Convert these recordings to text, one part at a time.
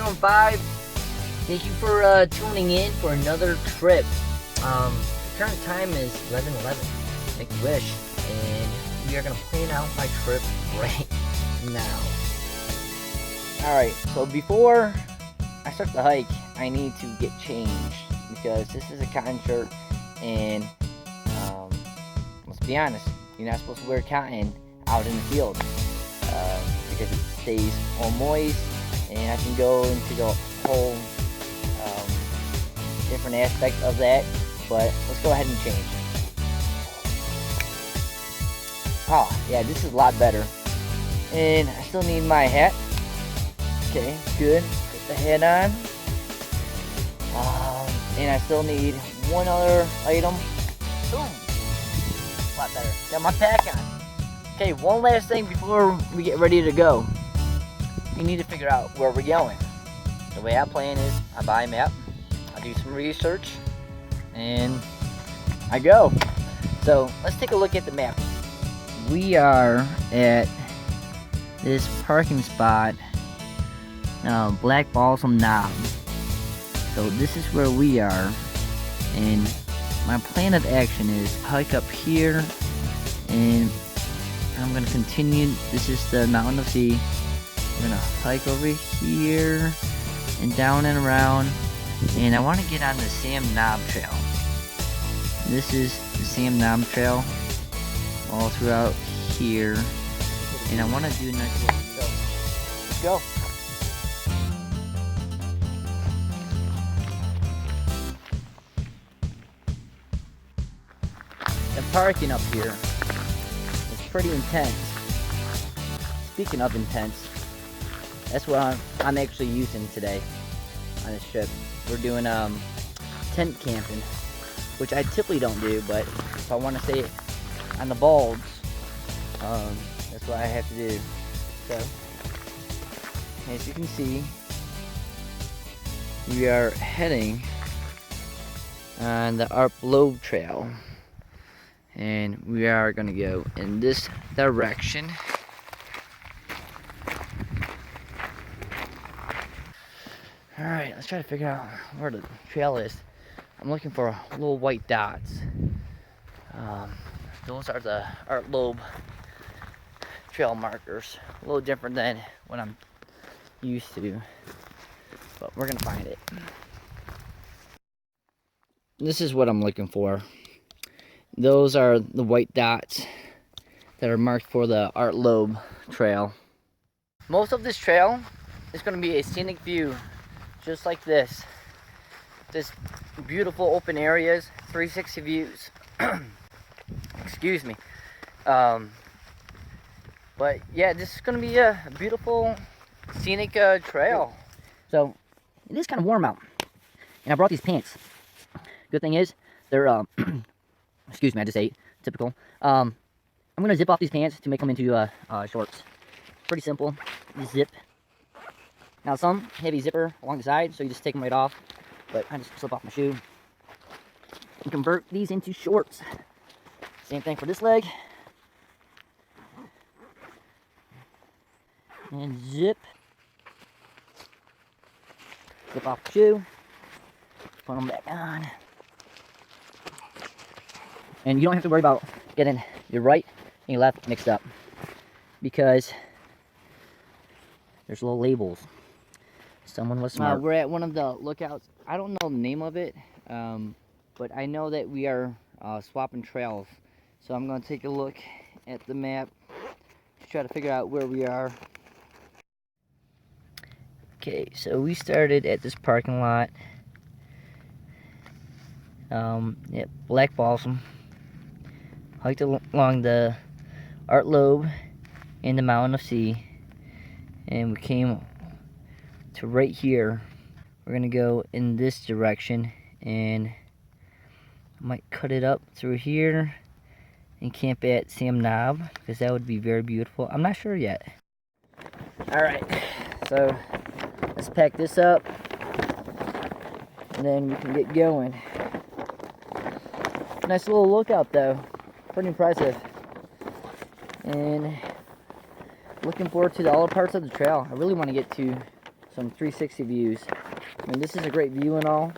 doing 5. Thank you for tuning in for another trip. The current time is 11:11. Make a wish, and we are gonna plan out my trip right now. Alright, so before I start the hike, I need to get changed because this is a cotton shirt, and let's be honest, you're not supposed to wear cotton out in the field because it stays all moist, and I can go into the whole different aspect of that, but let's go ahead and change. Oh yeah, this is a lot better. And I still need my hat. Okay, good. Put the hat on. And I still need one other item. Boom. A lot better. Got my pack on. Okay, one last thing before we get ready to go. We need to figure out where we're going. The way I plan is I buy a map, I do some research, and I go. So let's take a look at the map. We are at this parking spot, Black Balsam Knob. So this is where we are, and my plan of action is hike up here, and I'm gonna continue. This is the Mountain of Sea. We're gonna hike over here and down and around, and I want to get on the Sam Knob Trail. This is the Sam Knob Trail all throughout here, and I want to do a nice little go. Let's go. The parking up here is pretty intense. Speaking of intense, that's what I'm actually using today on this trip. We're doing tent camping, which I typically don't do, but if I want to stay on the bulbs, that's what I have to do. So, as you can see, we are heading on the Art Loeb Trail, and we are going to go in this direction. Alright, let's try to figure out where the trail is. I'm looking for little white dots. Those are the Art Loeb Trail markers. A little different than what I'm used to, but we're gonna find it. This is what I'm looking for. Those are the white dots that are marked for the Art Loeb Trail. Most of this trail is going to be a scenic view, just like this. This beautiful open areas, 360 views. Excuse me. But yeah, this is going to be a beautiful scenic trail. So it is kind of warm out, and I brought these pants. Good thing is they're excuse me, I just ate. Typical. I'm going to zip off these pants to make them into shorts. Pretty simple. Just zip. Now some heavy zipper along the side, so you just take them right off. But I just slip off my shoe and convert these into shorts. Same thing for this leg. And zip. Slip off the shoe. Put them back on. And you don't have to worry about getting your right and your left mixed up, because there's little labels. Someone was smart. We're at one of the lookouts. I don't know the name of it, but I know that we are swapping trails. So I'm going to take a look at the map to try to figure out where we are. Okay, so we started at this parking lot. Yep, Black Balsam. Hiked along the Art Loeb and the Mountain of Sea, and we came to right here. We're gonna go in this direction, and I might cut it up through here and camp at Sam Knob, because that would be very beautiful. I'm not sure yet. Alright, so let's pack this up, and then we can get going. Nice little lookout though. Pretty impressive. And looking forward to the other parts of the trail. I really want to get to some 360 views. I mean, this is a great view and all,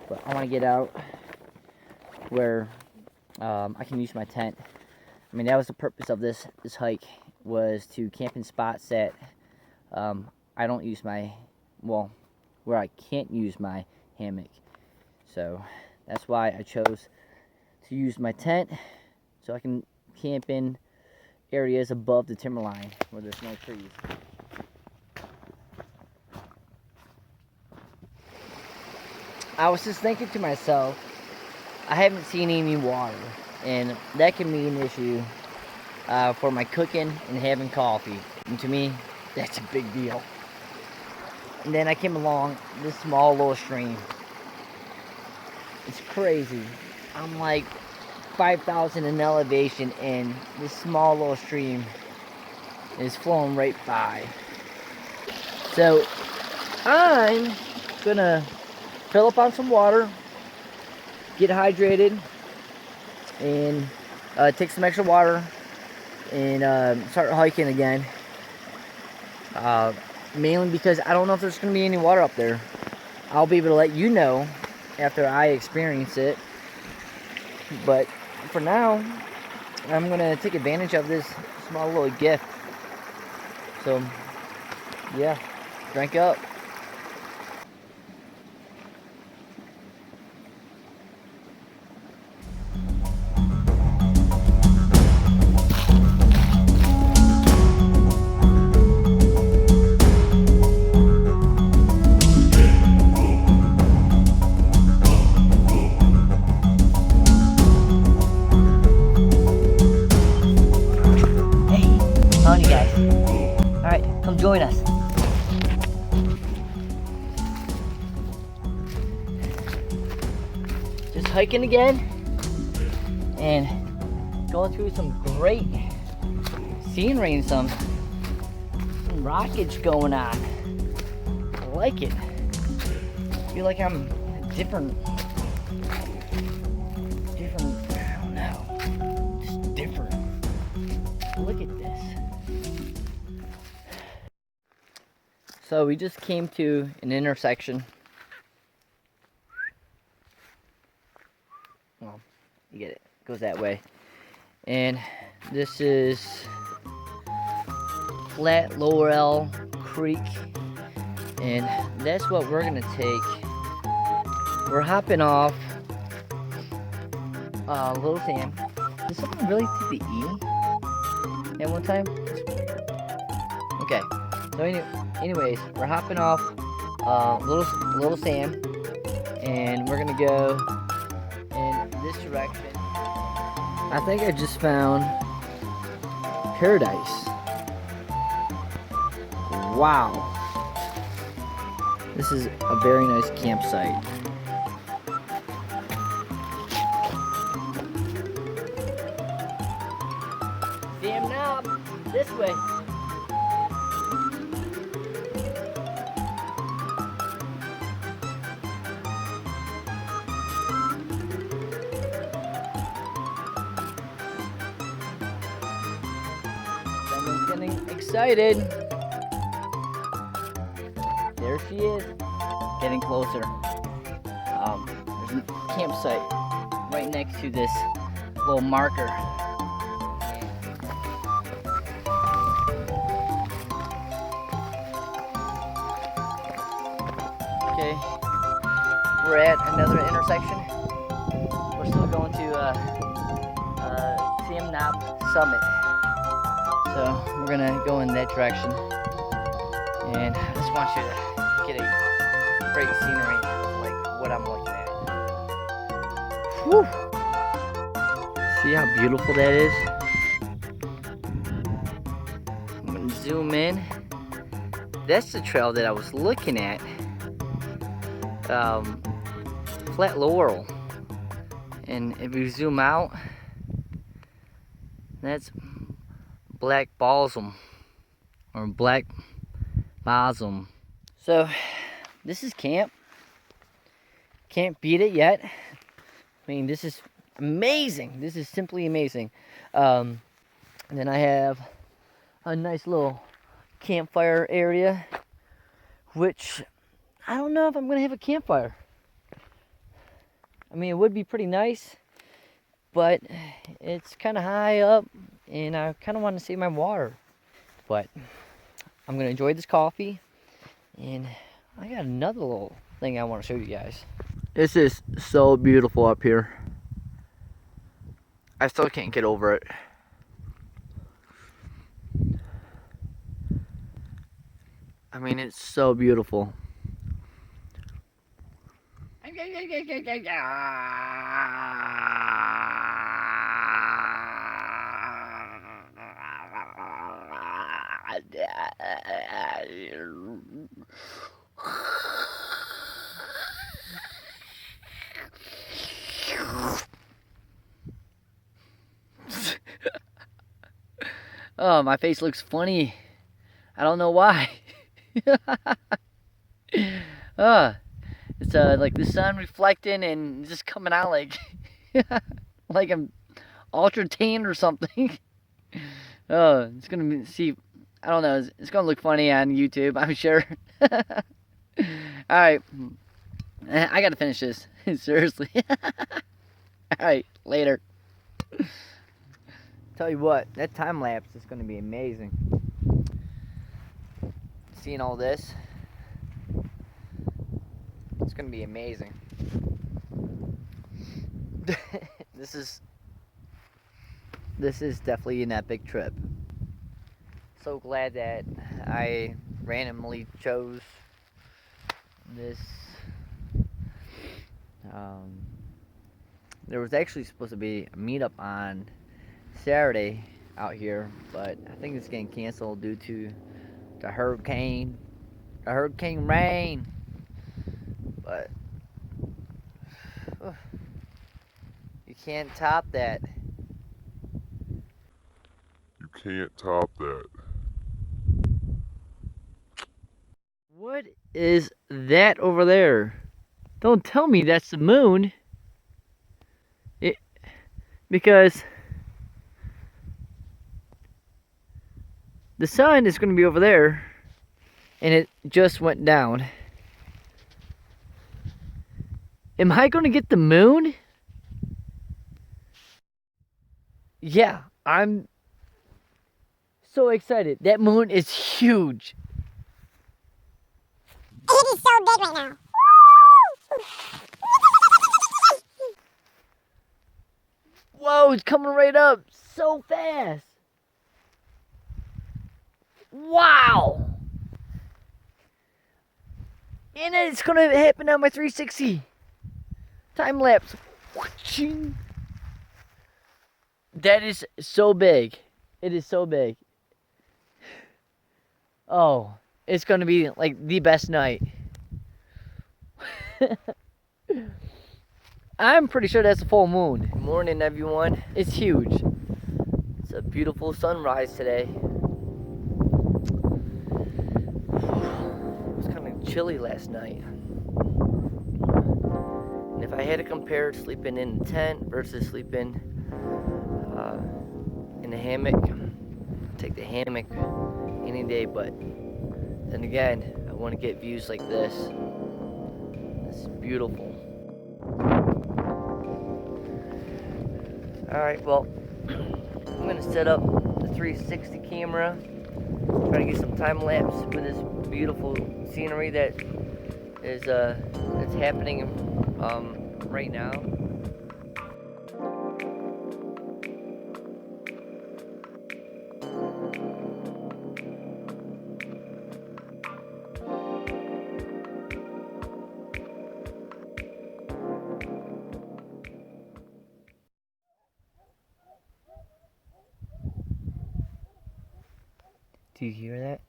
but I want to get out where I can use my tent. I mean, that was the purpose of this hike, was to camp in spots that I don't use my, well, where I can't use my hammock. So that's why I chose to use my tent, so I can camp in areas above the timberline where there's no trees. I was just thinking to myself, I haven't seen any water, and that can be an issue for my cooking and having coffee. And to me, that's a big deal. And then I came along this small little stream. It's crazy. I'm like 5,000 in elevation, and this small little stream is flowing right by. So I'm gonna fill up on some water, get hydrated, and take some extra water and start hiking again. Mainly because I don't know if there's going to be any water up there. I'll be able to let you know after I experience it. But for now, I'm going to take advantage of this small little gift. So, yeah, drink up. You guys. Alright, come join us. Just hiking again and going through some great scenery and some rockets going on. I like it. I feel like I'm different, I don't know, just different. Look at this. So we just came to an intersection. Well, you get it. It goes that way. And this is Flat Laurel Creek. And that's what we're gonna take. We're hopping off Little Sam. Did someone really take the E at one time? Okay. So anyways, we're hopping off Little Sam, and we're gonna go in this direction. I think I just found paradise. Wow. This is a very nice campsite. Sam Knob, this way. Getting excited. There she is, getting closer. There's a campsite right next to this little marker. Okay, we're at another intersection. We're still going to Time-lapse Summit. So we're gonna go in that direction, and I just want you to get a great scenery like what I'm looking at. Whew. See how beautiful that is? I'm gonna zoom in. That's the trail that I was looking at. Flat Laurel, and if you zoom out, that's Black Balsam, or Black Balsam. So this is camp. Can't beat it yet. I mean, this is amazing. This is simply amazing. And then I have a nice little campfire area which I don't know if I'm gonna have a campfire. I mean, it would be pretty nice, but it's kind of high up, and I kind of want to save my water. But I'm gonna enjoy this coffee, and I got another little thing I want to show you guys. This is so beautiful up here. I still can't get over it. I mean, it's so beautiful. Oh, my face looks funny. I don't know why. It's like the sun reflecting and just coming out like like I'm ultra tan or something. Oh, it's gonna be, see, I don't know, it's gonna look funny on YouTube, I'm sure. Alright, I gotta finish this, seriously. Alright, later. Tell you what, that time lapse is gonna be amazing. Seeing all this, it's gonna be amazing. This is definitely an epic trip. So glad that I randomly chose this. There was actually supposed to be a meetup on Saturday out here, but I think it's getting canceled due to the hurricane rain. But you can't top that. You can't top that. What is that over there? Don't tell me that's the moon. Because the sun is going to be over there, and it just went down. Am I going to get the moon? Yeah, I'm so excited. That moon is huge. It is so big right now. Whoa, it's coming right up so fast. Wow. And it's going to happen on my 360. Time lapse. That is so big. It is so big. Oh, it's going to be like the best night. I'm pretty sure that's a full moon. Good morning, everyone. It's huge. It's a beautiful sunrise today. It was kind of chilly last night. And if I had to compare sleeping in the tent versus sleeping in the hammock, I'd take the hammock any day. But then again, I want to get views like this. It's beautiful. Alright, well, I'm going to set up the 360 camera, try to get some time lapse with this beautiful scenery that is that's happening right now. Do you hear that?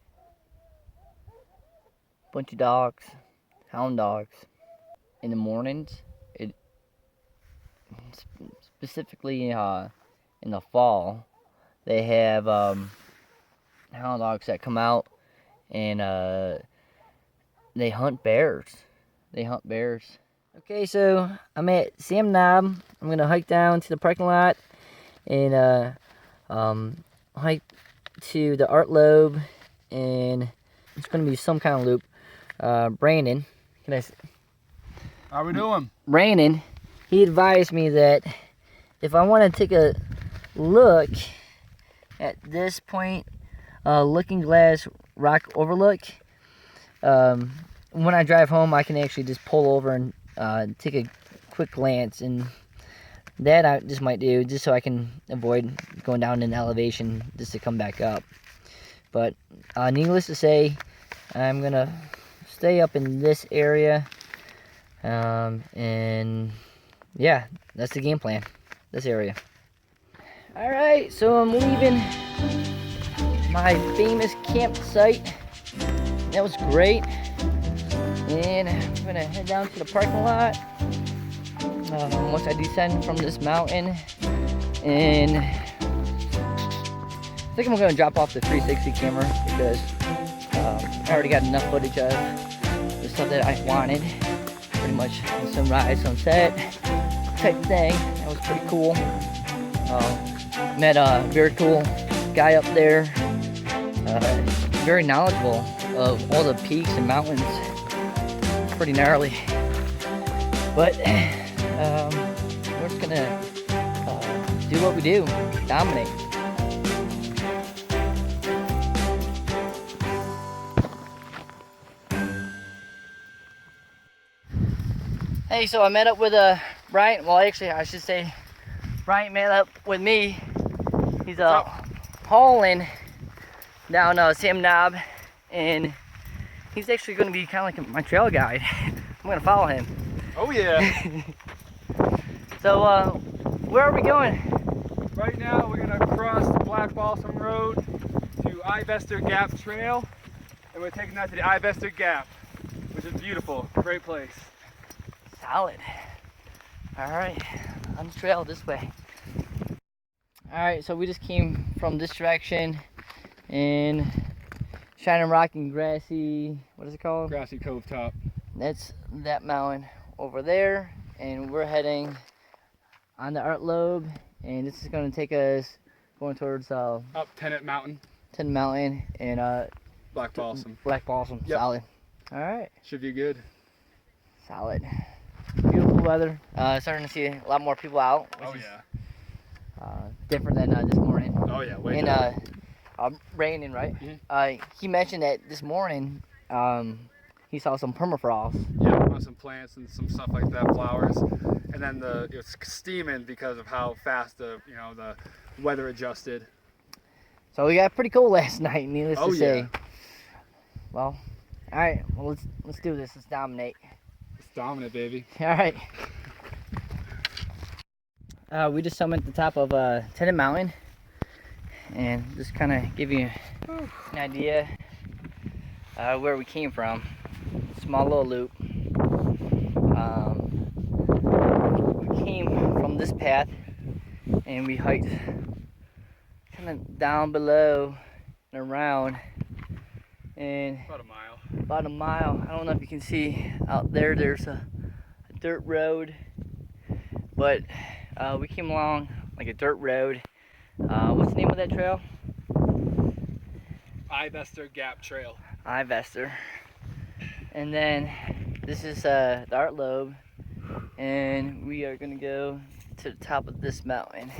Bunch of dogs, hound dogs. In the mornings, specifically in the fall, they have hound dogs that come out and they hunt bears. Okay, so I'm at Sam Knob. I'm gonna hike down to the parking lot and hike to the Art Loeb, and it's gonna be some kind of loop. Brandon. How we doing? Brandon, he advised me that if I want to take a look at this point, Looking Glass Rock Overlook, when I drive home, I can actually just pull over and take a quick glance, and that I just might do just so I can avoid going down in elevation just to come back up. But needless to say, I'm gonna stay up in this area, and yeah, that's the game plan, this area. All right, so I'm leaving my famous campsite. That was great. And I'm gonna head down to the parking lot once I descend from this mountain. And I think I'm gonna drop off the 360 camera because I already got enough footage of the stuff that I wanted. Pretty much the sunrise, sunset type thing. That was pretty cool. Met a very cool guy up there. Very knowledgeable of all the peaks and mountains. Pretty gnarly. But we're just gonna do what we do, dominate. Hey, so I met up with Bryant. Well, actually, I should say Bryant met up with me. He's hauling down Sam Knob, and he's actually going to be kind of like my trail guide. I'm going to follow him. Oh yeah. So where are we going? Right now we're gonna cross the Black Balsam Road to Ivester Gap Trail, and we're taking that to the Ivester Gap, which is beautiful, great place. Solid. All right, on the trail this way. All right, so we just came from this direction and Shining Rock and Grassy, what is it called? Grassy Cove Top. That's that mountain over there, and we're heading on the Art Loeb, and this is going to take us going towards up Tennant Mountain. Tennant Mountain and Black Balsam. Black Balsam. Yep. Solid. All right. Should be good. Solid. Beautiful weather. Starting to see a lot more people out. Oh yeah. Different than this morning. Oh yeah. Way and Brandon, right? Mm-hmm. He mentioned that this morning he saw some permafrost. Yeah, some plants and some stuff like that, flowers, and then it was steaming because of how fast the weather adjusted. So we got pretty cold last night, needless to say. Yeah. Well, all right. Well, let's do this. Let's dominate. Let's dominate, baby. All right. We just summited the top of Tennant Mountain, and just kind of give you an idea where we came from. Small little loop. We came from this path, and we hiked kind of down below and around, and about a mile. I don't know if you can see out there. There's a dirt road, but we came along like a dirt road. What's the name of that trail? Ivester Gap Trail. Ivester. And then this is the Art Loeb, and we are gonna go to the top of this mountain.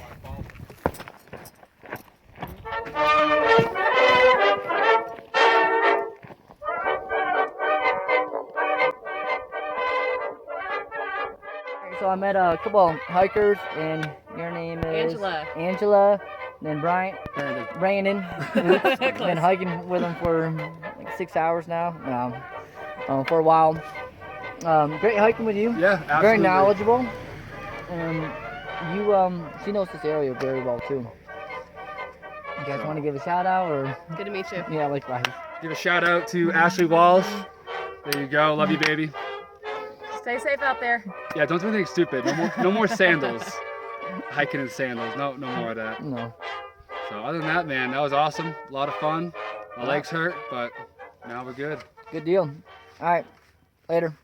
So I met a couple of hikers, and your name is Angela, and then Brandon. Been hiking with them for like 6 hours now. For a while. Great hiking with you. Yeah, absolutely. Very knowledgeable. She knows this area very well too. You guys want to give a shout out or? Good to meet you. Yeah, likewise. Give a shout out to Ashley Walls. There you go. Love you, baby. Stay safe out there. Yeah, don't do anything stupid. No more sandals. Hiking in sandals. No more of that. No. So other than that, man, that was awesome. A lot of fun. My legs hurt, but now we're good. Good deal. All right. Later.